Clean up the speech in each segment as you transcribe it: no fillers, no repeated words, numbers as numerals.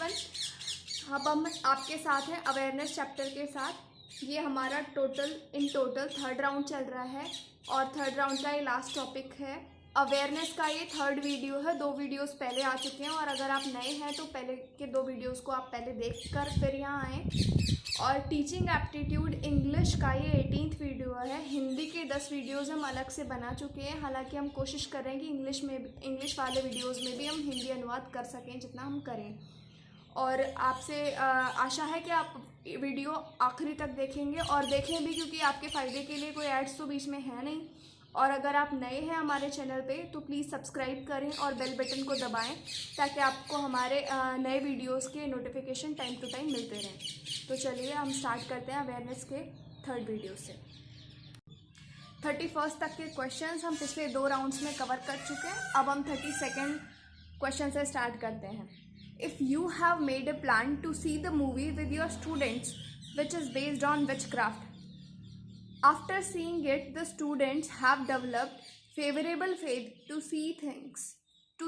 अब हम आपके साथ हैं अवेयरनेस चैप्टर के साथ। ये हमारा टोटल थर्ड राउंड चल रहा है और थर्ड राउंड का ये लास्ट टॉपिक है। अवेयरनेस का ये थर्ड वीडियो है। 2 वीडियोस पहले आ चुके हैं और अगर आप नए हैं तो पहले के 2 वीडियोस को आप पहले देख कर फिर यहाँ आएँ। और टीचिंग एप्टीट्यूड इंग्लिश का ये 18th वीडियो है। हिंदी के 10 वीडियोस हम अलग से बना चुके हैं, हालांकि हम कोशिश कर रहे हैं कि इंग्लिश वाले वीडियोस में भी हम हिंदी अनुवाद कर सकें जितना हम करें। और आपसे आशा है कि आप वीडियो आखिरी तक देखेंगे और देखें भी, क्योंकि आपके फ़ायदे के लिए कोई एड्स तो बीच में है नहीं। और अगर आप नए हैं हमारे चैनल पे तो प्लीज़ सब्सक्राइब करें और बेल बटन को दबाएं ताकि आपको हमारे नए वीडियोस के नोटिफिकेशन टाइम टू टाइम मिलते रहें। तो चलिए हम स्टार्ट करते हैं अवेयरनेस के थर्ड वीडियो से। 31 तक के क्वेश्चंस हम पिछले 2 राउंड्स में कवर कर चुके हैं। अब हम 32nd क्वेश्चन से स्टार्ट करते हैं। If you have made a plan to see the movie with your students which is based on witchcraft, after seeing it the students have developed favorable faith to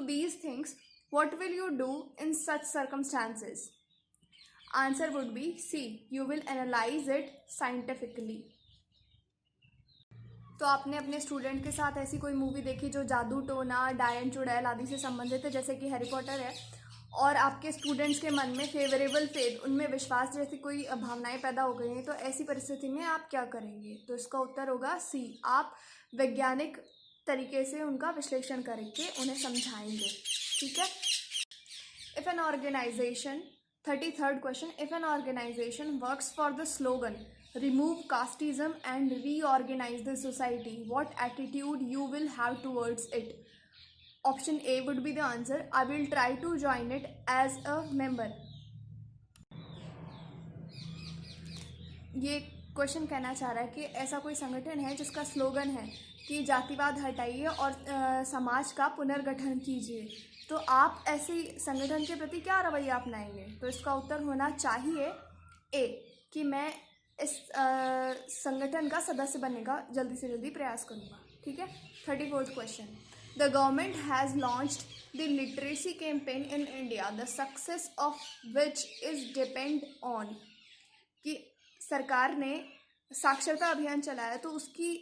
these things, what will you do in such circumstances? Answer would be C. You will analyze it scientifically. तो आपने अपने student के साथ ऐसी कोई movie देखी जो जादू टोना डायन चुड़ैल आदि से संबंधित है, जैसे कि हैरी पॉटर है, और आपके स्टूडेंट्स के मन में फेवरेबल फेथ, उनमें विश्वास जैसी कोई भावनाएं पैदा हो गई हैं, तो ऐसी परिस्थिति में आप क्या करेंगे? तो इसका उत्तर होगा सी। आप वैज्ञानिक तरीके से उनका विश्लेषण करके उन्हें समझाएंगे। ठीक है। If an organization 33rd question, if an organization works for the slogan remove casteism and reorganize the society, what attitude you will have towards it? Option A would be the answer. I will try to join it as a member. ये question कहना चाह रहा है कि ऐसा कोई संगठन है जिसका स्लोगन है कि जातिवाद हटाइए और समाज का पुनर्गठन कीजिए, तो आप ऐसे संगठन के प्रति क्या रवैया अपनाएंगे? तो इसका उत्तर होना चाहिए ए, कि मैं इस संगठन का सदस्य बनने का जल्दी से जल्दी प्रयास करूँगा। ठीक है। 34th question, the government has launched the literacy campaign in India, the success of which is depend on, कि सरकार ने साक्षरता अभियान चलाया तो उसकी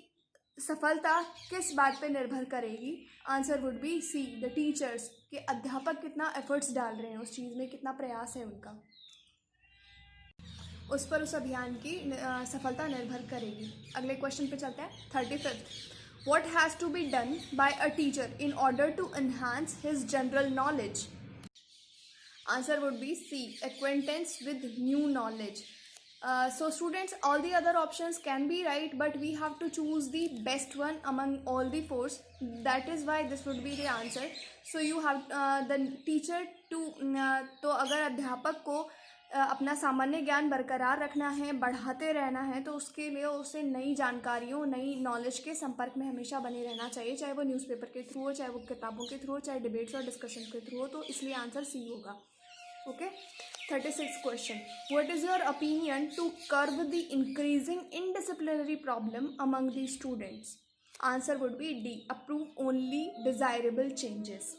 सफलता किस बात पे निर्भर करेगी? Answer would be C, the teachers, कि अध्यापक कितना एफर्ट्स डाल रहे हैं, उस चीज़ में कितना प्रयास है उनका, उस पर उस अभियान की सफलता निर्भर करेगी। अगले क्वेश्चन पे चलते हैं। 35th, what has to be done by a teacher in order to enhance his general knowledge? Answer would be C, acquaintance with new knowledge. So students, all the other options can be right, but we have to choose the best one among all the 4. That is why this would be the answer. So you have the teacher to तो अगर अध्यापक को अपना सामान्य ज्ञान बरकरार रखना है, बढ़ाते रहना है, तो उसके लिए उसे नई जानकारियों, नई नॉलेज के संपर्क में हमेशा बने रहना चाहिए, चाहे वो न्यूज़पेपर के थ्रू हो, चाहे वो किताबों के थ्रू हो, चाहे डिबेट्स और डिस्कशन के थ्रू हो। तो इसलिए आंसर सी होगा। Okay. 36th question, what is your opinion to curb the increasing indisciplinary problem among the students? Answer would be D, approve only desirable changes.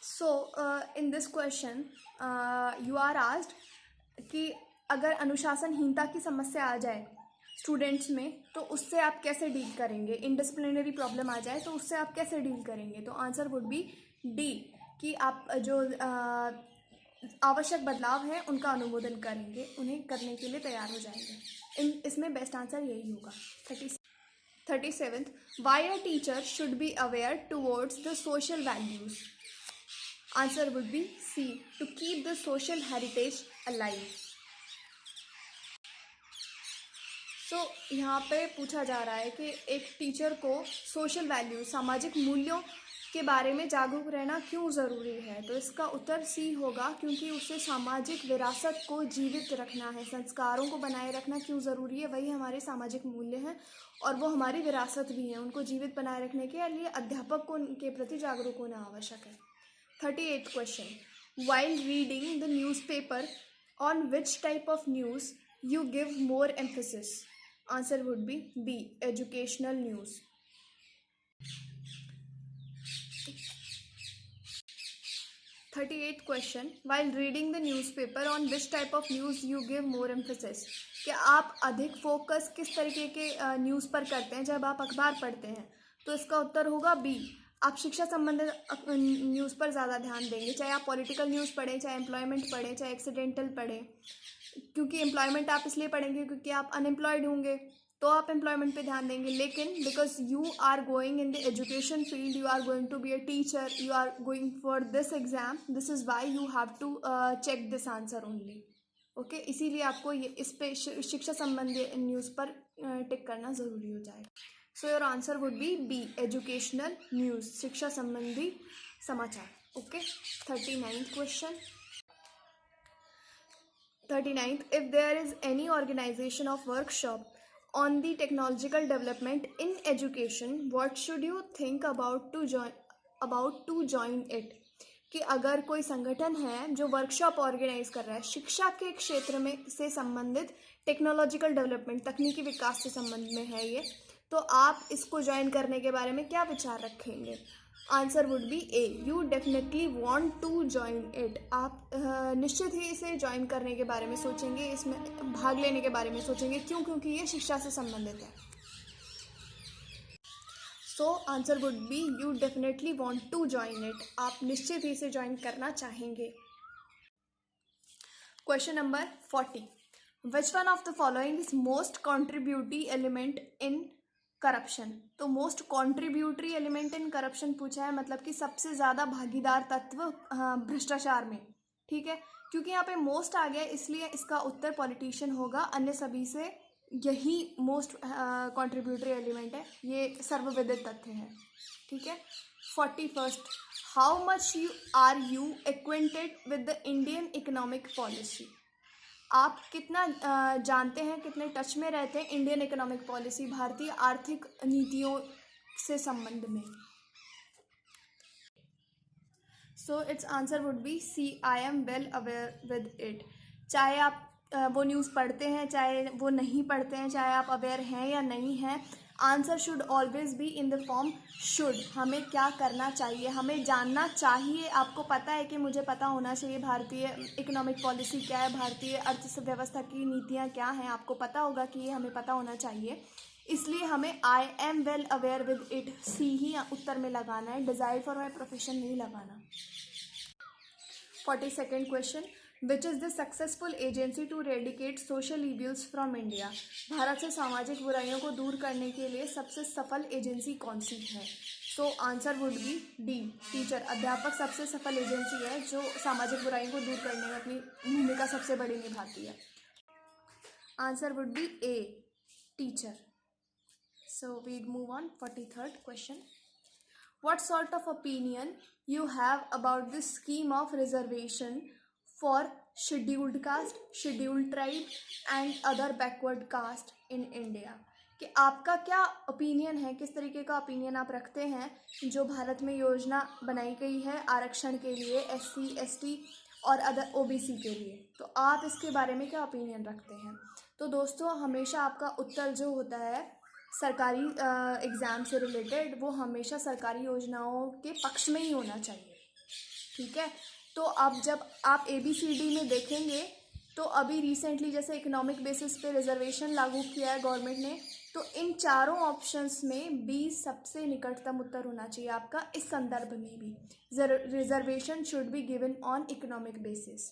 So in this question you are asked कि अगर अनुशासनहीनता की समस्या आ जाए students में तो उससे आप कैसे डील करेंगे? इनडिसिप्लिनरी प्रॉब्लम आ जाए तो उससे आप कैसे डील करेंगे? तो आंसर वुड बी डी, कि आप जो आवश्यक बदलाव हैं उनका अनुमोदन करेंगे, उन्हें करने के लिए तैयार हो जाएंगे। इसमें बेस्ट आंसर यही होगा। 37th, why a teacher should be aware towards the social values? Answer would be C, to keep the social heritage alive. So यहाँ पे पूछा जा रहा है कि एक टीचर को सोशल वैल्यू, सामाजिक मूल्यों के बारे में जागरूक रहना क्यों ज़रूरी है? तो इसका उत्तर सी होगा, क्योंकि उसे सामाजिक विरासत को जीवित रखना है, संस्कारों को बनाए रखना क्यों ज़रूरी है? वही हमारे सामाजिक मूल्य हैं और वो हमारी विरासत भी हैं। उनको जीवित बनाए रखने के लिए अध्यापक को उनके प्रति जागरूक होना आवश्यक है। 38th question, while reading the newspaper on which type of news you give more emphasis? Answer would be B, educational news. 38th question. While reading the newspaper, on which type of news you give more emphasis? कि आप अधिक focus किस तरीके के news पर करते हैं जब आप अखबार पढ़ते हैं? तो इसका उत्तर होगा बी, आप शिक्षा संबंधित न्यूज़ पर ज़्यादा ध्यान देंगे, चाहे आप पॉलिटिकल न्यूज़ पढ़ें, चाहे एम्प्लॉयमेंट पढ़ें, चाहे एक्सीडेंटल पढ़ें। क्योंकि एम्प्लॉयमेंट आप इसलिए पढ़ेंगे क्योंकि आप अनएम्प्लॉयड होंगे तो आप एम्प्लॉयमेंट पे ध्यान देंगे, लेकिन because you are going in the education field, you are going to be a teacher, you are going for this exam, this is why you have to check this answer only. Okay, इसीलिए आपको ये इस पे शिक्षा संबंधी news पर टिक करना ज़रूरी हो जाएगा। So your answer would be B, educational news, शिक्षा संबंधी समाचार। Okay, 39th question. 39th, if there is any organization of workshop on the technological development in education, what should you think about to join it? कि अगर कोई संगठन है जो workshop organise कर रहा है शिक्षा के क्षेत्र में से संबंधित, टेक्नोलॉजिकल डेवलपमेंट, तकनीकी विकास से संबंध में है ये, तो आप इसको ज्वाइन करने के बारे में क्या विचार रखेंगे? Answer would be A, you definitely want to join it. आप निश्चित ही इसे ज्वाइन करने के बारे में सोचेंगे, इसमें भाग लेने के बारे में सोचेंगे। क्यों? क्योंकि ये शिक्षा से संबंधित है। So answer would be you definitely want to join it, आप निश्चित ही इसे ज्वाइन करना चाहेंगे। Question number 40, which one of the following is most contributory element in corruption? तो most contributory element in corruption पूछा है, मतलब कि सबसे ज़्यादा भागीदार तत्व भ्रष्टाचार में। ठीक है, क्योंकि यहाँ पे मोस्ट आ गया इसलिए इसका उत्तर पॉलिटिशियन होगा, अन्य सभी से यही मोस्ट कॉन्ट्रीब्यूटरी एलिमेंट है, ये सर्वविदित तथ्य है। ठीक है, 41st, how much are you acquainted with the Indian economic policy? आप कितना जानते हैं, कितने टच में रहते हैं इंडियन इकोनॉमिक पॉलिसी, भारतीय आर्थिक नीतियों से संबंध में? So its answer would be C, I am well aware with it. चाहे आप वो न्यूज़ पढ़ते हैं, चाहे वो नहीं पढ़ते हैं, चाहे आप अवेयर हैं या नहीं हैं, answer should always be in the form should. हमें क्या करना चाहिए, हमें जानना चाहिए। आपको पता है कि मुझे पता होना चाहिए भारतीय इकोनॉमिक पॉलिसी क्या है, भारतीय अर्थव्यवस्था की नीतियाँ क्या हैं, आपको पता होगा कि ये हमें पता होना चाहिए, इसलिए हमें I am well aware with it C ही उत्तर में लगाना है, डिज़ायर फॉर माई प्रोफेशन नहीं लगाना। 42nd question, which is the successful agency to eradicate social evils from India? Bharat से सामाजिक बुराइयों को दूर करने के लिए सबसे सफल एजेंसी कौन सी है? So answer would be D, teacher. अध्यापक सबसे सफल एजेंसी है जो सामाजिक बुराइयों को दूर करने में अपनी भूमिका सबसे बड़ी निभाती है। Answer would be A, teacher. So we move on 43rd question, what sort of opinion you have about this scheme of reservation for scheduled caste, scheduled tribe and other backward caste in India? कि आपका क्या opinion है, किस तरीके का opinion आप रखते हैं जो भारत में योजना बनाई गई है आरक्षण के लिए, SC ST और अदर OBC के लिए, तो आप इसके बारे में क्या ओपिनियन रखते हैं? तो दोस्तों, हमेशा आपका उत्तर जो होता है सरकारी एग्ज़ाम से रिलेटेड, वो हमेशा सरकारी योजनाओं के पक्ष में ही होना चाहिए। ठीक है, तो अब जब आप ABCD में देखेंगे तो अभी रिसेंटली जैसे इकोनॉमिक बेसिस पे रिजर्वेशन लागू किया है गवर्नमेंट ने, तो इन चारों ऑप्शंस में बी सबसे निकटतम उत्तर होना चाहिए आपका। इस संदर्भ में भी reservation should be given on economic basis.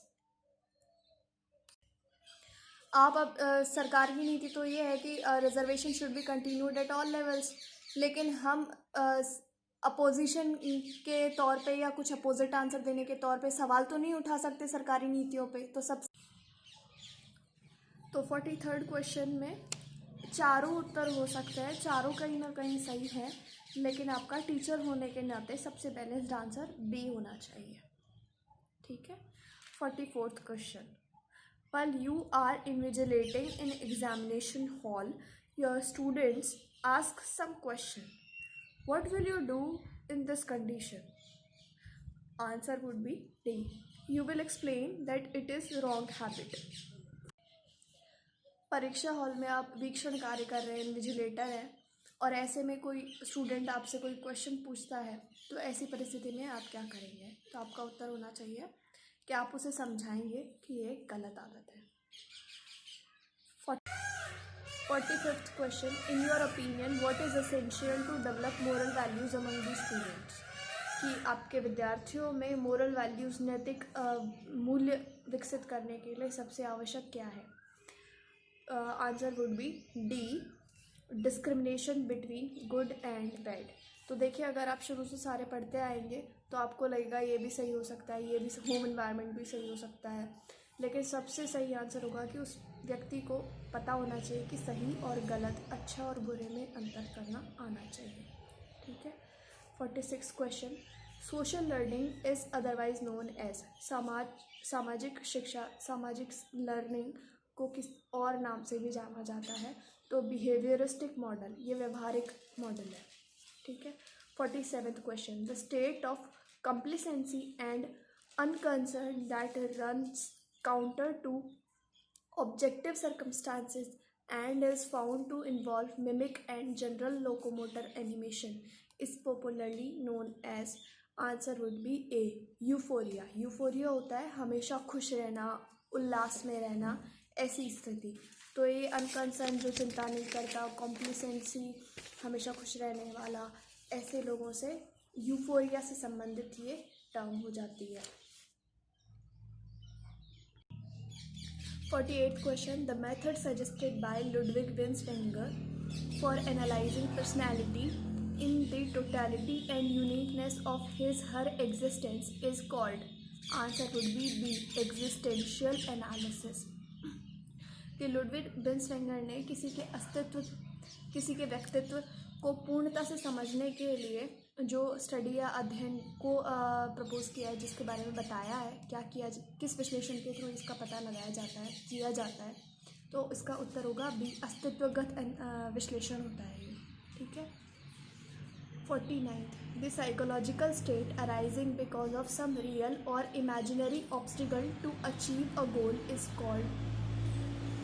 आप अब सरकार की नीति तो ये है कि reservation should be continued at all levels, लेकिन हम अपोजिशन के तौर पे या कुछ अपोजिट आंसर देने के तौर पे सवाल तो नहीं उठा सकते सरकारी नीतियों पे। तो 43rd क्वेश्चन में चारों उत्तर हो सकते हैं, चारों कहीं ना कहीं सही है, लेकिन आपका टीचर होने के नाते सबसे बैलेंस्ड आंसर बी होना चाहिए। ठीक है, 44th question, while you are invigilating in examination hall, your students ask some question. What will you do in this condition? Answer would be D. You will explain that it is wrong habit. परीक्षा hall में आप वीक्षण कार्य कर रहे हैं, invigilator हैं, और ऐसे में कोई स्टूडेंट आपसे कोई क्वेश्चन पूछता है तो ऐसी परिस्थिति में आप क्या करेंगे? तो आपका उत्तर होना चाहिए कि आप उसे समझाएंगे कि ये गलत आदत है। 45th question, in your opinion what is essential to develop moral values among the students? कि आपके विद्यार्थियों में मोरल वैल्यूज़, नैतिक मूल्य विकसित करने के लिए सबसे आवश्यक क्या है? Answer would be D, discrimination between good and bad. तो देखिए, अगर आप शुरू से सारे पढ़ते आएंगे तो आपको लगेगा ये भी सही हो सकता है, ये भी, होम एनवायरनमेंट भी सही हो सकता है, लेकिन सबसे सही आंसर होगा कि उस व्यक्ति को पता होना चाहिए कि सही और गलत, अच्छा और बुरे में अंतर करना आना चाहिए। ठीक है। 46 question, social learning is otherwise known as, सामाजिक शिक्षा, सामाजिक लर्निंग को किस और नाम से भी जाना जाता है? तो बिहेवियरिस्टिक मॉडल, ये व्यवहारिक मॉडल है। ठीक है। 47th question, the state of complacency and unconcern that runs counter to objective circumstances and is found to involve mimic and general locomotor animation is popularly known as, answer would be A, euphoria. Euphoria होता है हमेशा खुश रहना, उल्लास में रहना, ऐसी स्थिति। तो ये अनकंसर्न, जो चिंता नहीं करता, कॉम्प्लिसेंसी, हमेशा खुश रहने वाला, ऐसे लोगों से यूफोरिया से संबंधित ये टर्म हो जाती है। 48th question, the method suggested by Ludwig Binswanger for analysing personality in the totality and uniqueness of his her existence is called, answer would be B, existential analysis। कि लुडविग बिन्सवेंगर ने किसी के अस्तित्व, किसी के व्यक्तित्व को पूर्णता से समझने के लिए जो स्टडी या अध्ययन को प्रपोज किया है, जिसके बारे में बताया है, क्या किया, किस विश्लेषण के थ्रू इसका पता लगाया जाता है, किया जाता है, तो इसका उत्तर होगा बी, अस्तित्वगत विश्लेषण होता है ये। ठीक है। 49th, the psychological state arising because of some real or imaginary obstacle to achieve a goal is called,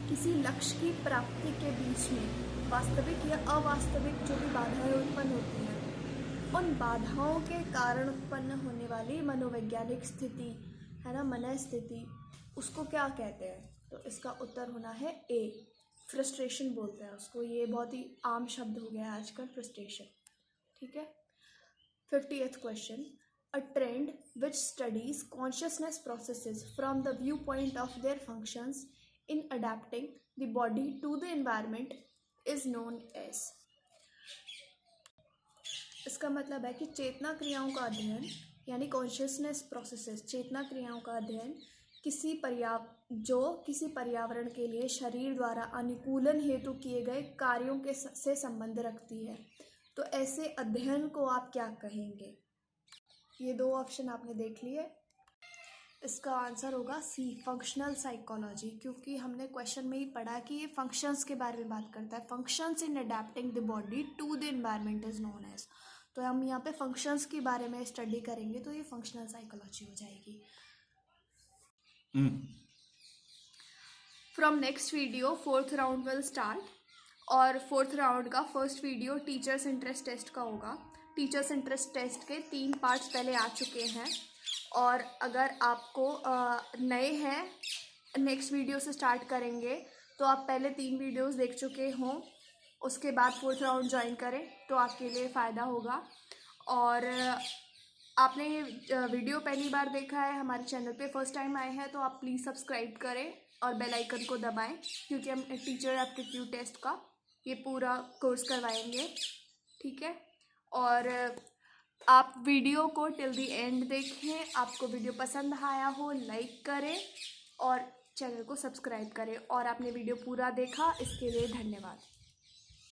किसी लक्ष्य की प्राप्ति के बीच में वास्तविक या अवास्तविक जो भी बाधाएं उत्पन्न होती हैं, उन बाधाओं के कारण उत्पन्न होने वाली मनोवैज्ञानिक स्थिति है ना, मन स्थिति, उसको क्या कहते हैं? तो इसका उत्तर होना है ए, फ्रस्ट्रेशन बोलते हैं उसको। ये बहुत ही आम शब्द हो गया है आजकल, फ्रस्ट्रेशन। ठीक है। 50th question, a trend which studies consciousness processes from the view point of their functions in adapting the body to the environment is known as. इसका मतलब है कि चेतना क्रियाओं का अध्ययन, यानी कॉन्शियसनेस प्रोसेसेस, चेतना क्रियाओं का अध्ययन किसी पर्यावरण के लिए शरीर द्वारा अनुकूलन हेतु किए गए कार्यों के से संबंध रखती है। तो ऐसे अध्ययन को आप क्या कहेंगे? ये दो ऑप्शन आपने देख लिए। इसका आंसर होगा सी, फंक्शनल साइकोलॉजी, क्योंकि हमने क्वेश्चन में ही पढ़ा कि ये फंक्शंस के बारे में बात करता है। Functions in adapting the body to the environment is known as. तो हम यहाँ पे फंक्शंस के बारे में स्टडी करेंगे, तो ये फंक्शनल साइकोलॉजी हो जाएगी। From next video 4th round will start, और 4th राउंड का first video teachers interest test का होगा। टीचर्स इंटरेस्ट टेस्ट के 3 पार्ट्स पहले आ चुके हैं, और अगर आपको नए हैं, नेक्स्ट वीडियो से स्टार्ट करेंगे, तो आप पहले 3 वीडियोस देख चुके हों, उसके बाद 4th राउंड ज्वाइन करें तो आपके लिए फ़ायदा होगा। और आपने ये वीडियो पहली बार देखा है, हमारे चैनल पे फर्स्ट टाइम आए हैं, तो आप प्लीज़ सब्सक्राइब करें और बेल आइकन को दबाएं, क्योंकि हम टीचर एप्टीट्यूड टेस्ट का ये पूरा कोर्स करवाएंगे। ठीक है। और आप वीडियो को टिल दी एंड देखें। आपको वीडियो पसंद आया हो, लाइक करें और चैनल को सब्सक्राइब करें। और आपने वीडियो पूरा देखा, इसके लिए धन्यवाद।